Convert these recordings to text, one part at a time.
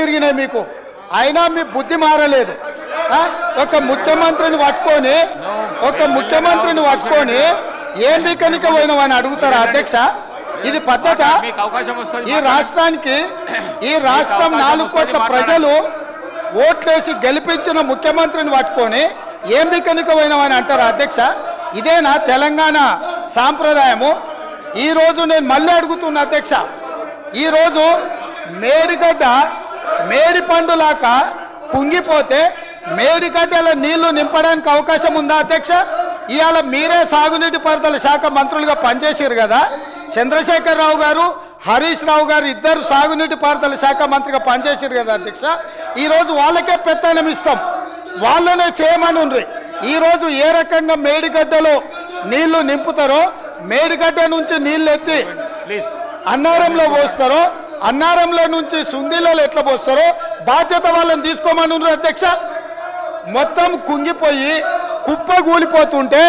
ఇరిగినాయి మీకు, అయినా మీ బుద్ధి మారలేదు. ఒక ముఖ్యమంత్రిని పట్టుకొని ఏం బీకనిక పోయినవని అడుగుతారా అధ్యక్ష? ఇది పద్ధత? ఈ రాష్ట్రం 4 కోట్ల ప్రజలు ఓట్లేసి గెలిపించిన ముఖ్యమంత్రిని పట్టుకొని ఏం బీకనిక పోయినవని అంటారా అధ్యక్ష? ఇదేనా తెలంగాణ సాంప్రదాయము? ఈరోజు నేను మళ్ళీ అడుగుతున్నా అధ్యక్ష, ఈరోజు మేడిగడ్డ మేడి పండులాక కుంగిపోతే మేడిగడ్డల నీళ్లు నింపడానికి అవకాశం ఉందా అధ్యక్ష? ఇవాళ మీరే సాగునీటి పారుదల శాఖ మంత్రులుగా పనిచేసారు కదా, చంద్రశేఖరరావు గారు, హరీష్ రావు గారు ఇద్దరు సాగునీటి పారుదల శాఖ మంత్రిగా పనిచేసారు కదా అధ్యక్ష. ఈరోజు వాళ్ళకే పెత్తనం ఇస్తాం, వాళ్ళనే చేయమని. ఈరోజు ఏ రకంగా మేడిగడ్డలో నీళ్లు నింపుతారో, మేడిగడ్డ నుంచి నీళ్ళు ఎత్తి అన్నారంలో పోస్తారో, అన్నారంలో నుంచి సుందీలలో ఎట్లా పోస్తారో బాధ్యత వాళ్ళని తీసుకోమని అధ్యక్ష. మొత్తం కుంగిపోయి కుప్ప కూలిపోతుంటే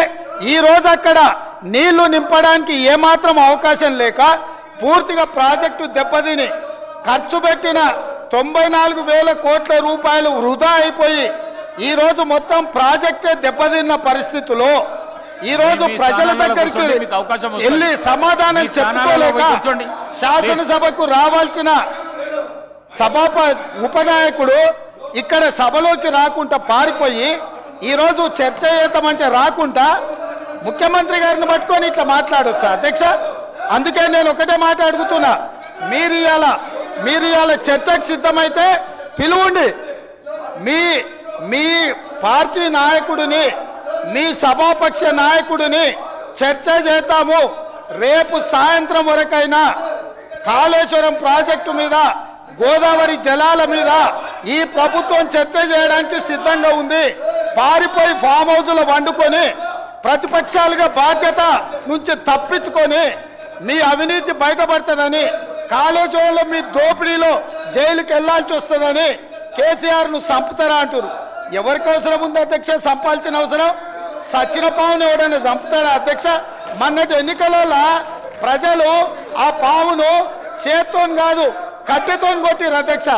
ఈరోజు అక్కడ నీళ్లు నింపడానికి ఏమాత్రం అవకాశం లేక పూర్తిగా ప్రాజెక్టు దెబ్బతిని ఖర్చు పెట్టిన 94,000 కోట్ల రూపాయలు వృధా అయిపోయి ఈరోజు మొత్తం ప్రాజెక్టే దెబ్బతిన్న పరిస్థితుల్లో ఈరోజు ప్రజల దగ్గరికి వెళ్ళి సమాధానం చెప్పుకోలేక శాసనసభకు రావాల్సిన ఉపనాయకుడు ఇక్కడ సభలోకి రాకుండా పారిపోయి ఈరోజు చర్చ చేద్దామంటే రాకుండా ముఖ్యమంత్రి గారిని పట్టుకొని ఇట్లా మాట్లాడొచ్చా అధ్యక్ష? అందుకే నేను ఒకటే మాట అడుగుతున్నా, మీరు ఇవాళ చర్చకు సిద్ధమైతే పిలువండి, మీ పార్టీ నాయకుడిని, మీ సభాపక్ష నాయకుడిని చర్చ చేద్దాము. రేపు సాయంత్రం వరకైనా కాళేశ్వరం ప్రాజెక్టు మీద, గోదావరి జలాల మీద ఈ ప్రభుత్వం చర్చ చేయడానికి సిద్ధంగా ఉంది. పారిపోయి ఫామ్ హౌస్లో వండుకొని ప్రతిపక్షాలుగా బాధ్యత నుంచి తప్పించుకొని మీ అవినీతి బయటపడుతుందని, కాళేశ్వరంలో మీ దోపిడీలో జైలుకి వెళ్లాల్సి వస్తుందని కేసీఆర్ను చంపుతారా అంటారు. ఎవరికి అవసరం ఉంది అధ్యక్ష చంపాల్సిన అవసరం? సచిన పావును ఎవడైనా చంపుతారా అధ్యక్ష? మొన్నటి ఎన్నికలలో ప్రజలు ఆ పావును చేత్తో కాదు కట్టెతో కొట్టిరు అధ్యక్ష.